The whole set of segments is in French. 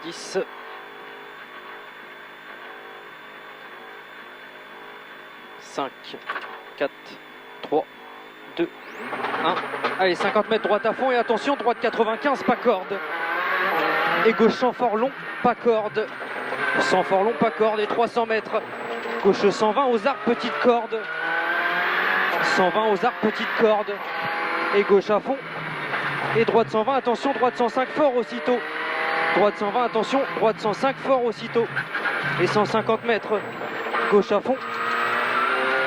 10. 5, 4, 3, 2, 1. Allez, 50 mètres droite à fond et attention, droite 95, pas corde. Et gauche sans fort long, pas corde. Sans fort long, pas corde. Et 300 mètres. Gauche 120 aux arbres, petite corde. 120 aux arbres, petite corde. Et gauche à fond. Et droite 120, attention, droite 105 fort aussitôt. Droite 120, attention, droite 105 fort aussitôt. Et 150 mètres. Gauche à fond.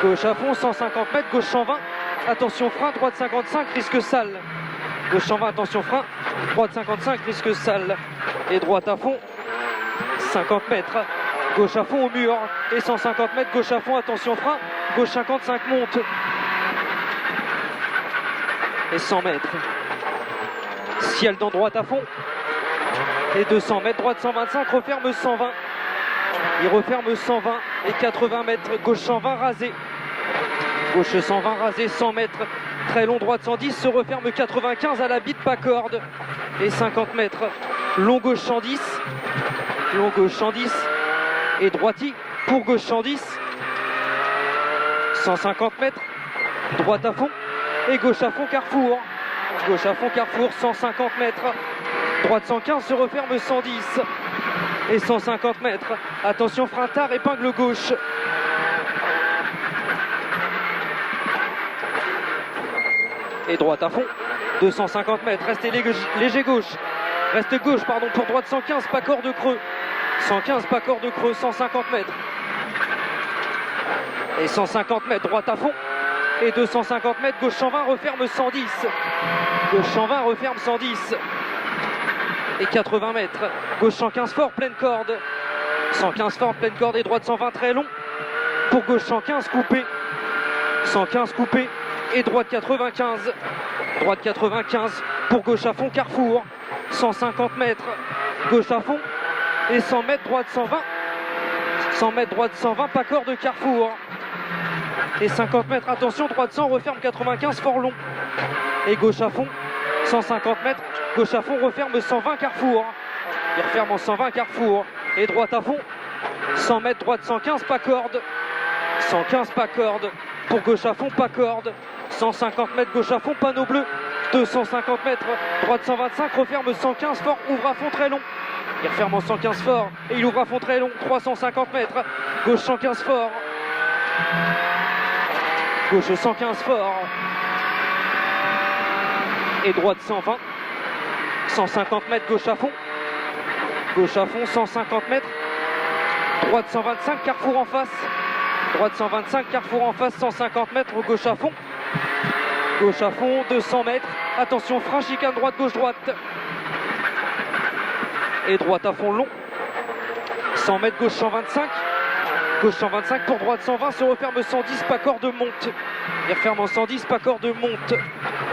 Gauche à fond, 150 mètres, gauche 120. Attention frein, droite 55, risque sale. Gauche 120, attention frein. Droite 55, risque sale. Et droite à fond. 50 mètres. Gauche à fond au mur. Et 150 mètres, gauche à fond, attention frein. Gauche 55 monte. Et 100 mètres. Ciel dans droite à fond. Et 200 mètres, droite 125, referme 120. Il referme 120 et 80 mètres, gauche 120 rasé. Gauche 120 rasé, 100 mètres. Très long, droite 110, se referme 95 à la bite, pas corde. Et 50 mètres. Long gauche 110. Long gauche 110. Et droiti pour gauche 110. 150 mètres. Droite à fond. Et gauche à fond, carrefour. Gauche à fond, carrefour, 150 mètres. Droite 115, se referme 110. Et 150 mètres. Attention, frein tard, épingle gauche. Et droite à fond. 250 mètres. Restez léger gauche. Reste gauche, pardon, pour droite 115, pas corde creux. 115, pas corde creux, 150 mètres. Et 150 mètres, droite à fond. Et 250 mètres, gauche 120, referme 110. Gauche 120, referme 110. Et 80 mètres. Gauche 115 fort, pleine corde. 115 fort, pleine corde et droite 120 très long. Pour gauche 115 coupé. 115 coupé et droite 95. Droite 95 pour gauche à fond, carrefour. 150 mètres. Gauche à fond. Et 100 mètres, droite 120. 100 mètres, droite 120, pas corde, carrefour. Et 50 mètres, attention, droite 100, referme 95, fort long. Et gauche à fond. 150 mètres. Gauche à fond, referme 120, carrefour. Il referme en 120, carrefour. Et droite à fond. 100 mètres, droite 115, pas corde. 115, pas corde. Pour gauche à fond, pas corde. 150 mètres, gauche à fond, panneau bleu. 250 mètres, droite 125, referme 115, fort, ouvre à fond très long. Il referme en 115 fort. Et il ouvre à fond très long. 350 mètres. Gauche 115 fort. Gauche 115 fort. Et droite 120. 150 mètres, gauche à fond. Gauche à fond, 150 mètres. Droite 125, carrefour en face. Droite 125, carrefour en face, 150 mètres, gauche à fond. Gauche à fond, 200 mètres. Attention, frein, chicane droite, gauche, droite. Et droite à fond long. 100 mètres, gauche 125. Gauche 125 pour droite 120, se referme 110, pas corde monte. Il referme en 110, pas corde monte.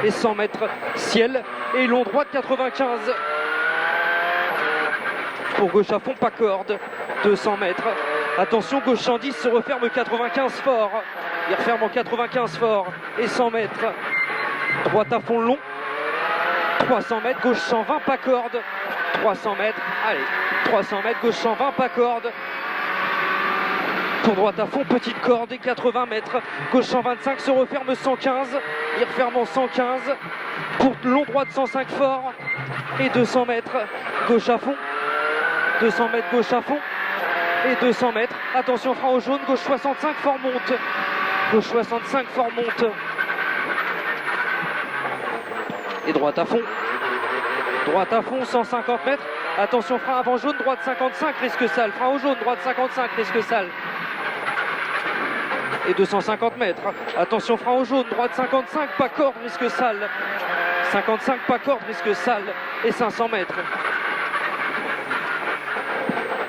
Et 100 mètres, ciel. Et long droite 95. Pour gauche à fond, pas corde. 200 mètres. Attention, gauche 110, se referme 95 fort. Il referme en 95 fort. Et 100 mètres. Droite à fond long. 300 mètres, gauche 120, pas corde. 300 mètres, allez. 300 mètres, gauche 120, pas corde. Pour droite à fond, petite corde et 80 mètres. Gauche 125, se referme 115. Il referme en 115. Pour long droite 105 fort. Et 200 mètres, gauche à fond. 200 mètres, gauche à fond. Et 200 mètres. Attention, frein au jaune, gauche 65, fort monte. Gauche 65, fort monte. Et droite à fond. Droite à fond, 150 mètres. Attention, frein avant jaune, droite 55, risque sale. Frein au jaune, droite 55, risque sale. Et 250 mètres. Attention, frein au jaune, droite 55, pas corde, risque sale. 55, pas corde, risque sale. Et 500 mètres.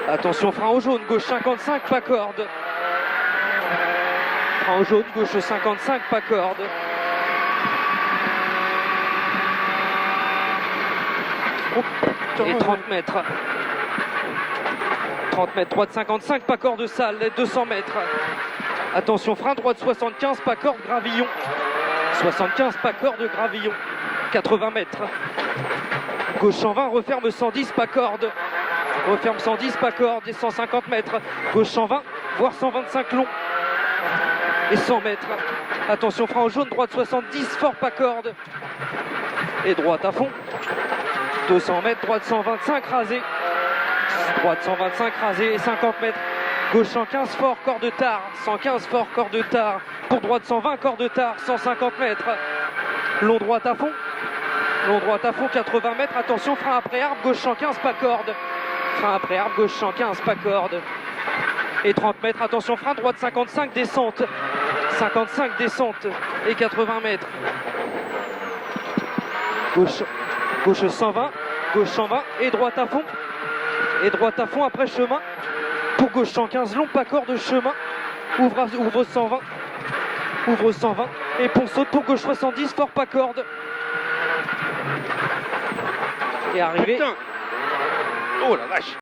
Attention, frein au jaune, gauche 55, pas corde. Frein au jaune, gauche 55, pas corde. Et 30 mètres. 30 mètres, droite 55, pas corde sale, 200 mètres. Attention, frein, droite 75, pas corde, gravillon. 75, pas corde, gravillon. 80 mètres. Gauche 120, referme 110, pas corde. referme 110, pas corde, et 150 mètres, gauche 120, voire 125 long, et 100 mètres. Attention, frein au jaune, droite 70, fort, pas corde, et droite à fond, 200 mètres, droite 125, rasé, droite 125, rasé, et 50 mètres, gauche 115, fort, corps de tard, 115, fort, corps de tard, pour droite 120, corps de tard, 150 mètres, long droite à fond, long droite à fond, 80 mètres, attention, frein après arbre, gauche 115, pas corde, frein après arbre, gauche 115, pas corde, et 30 mètres, attention, frein, droite 55, descente, 55, descente, et 80 mètres, gauche 120, gauche 120, et droite à fond après chemin, pour gauche 115 long, pas corde, chemin, ouvre 120, ouvre 120, et pont saute pour gauche 70, fort, pas corde, et arrivé. Putain. Oh la vache.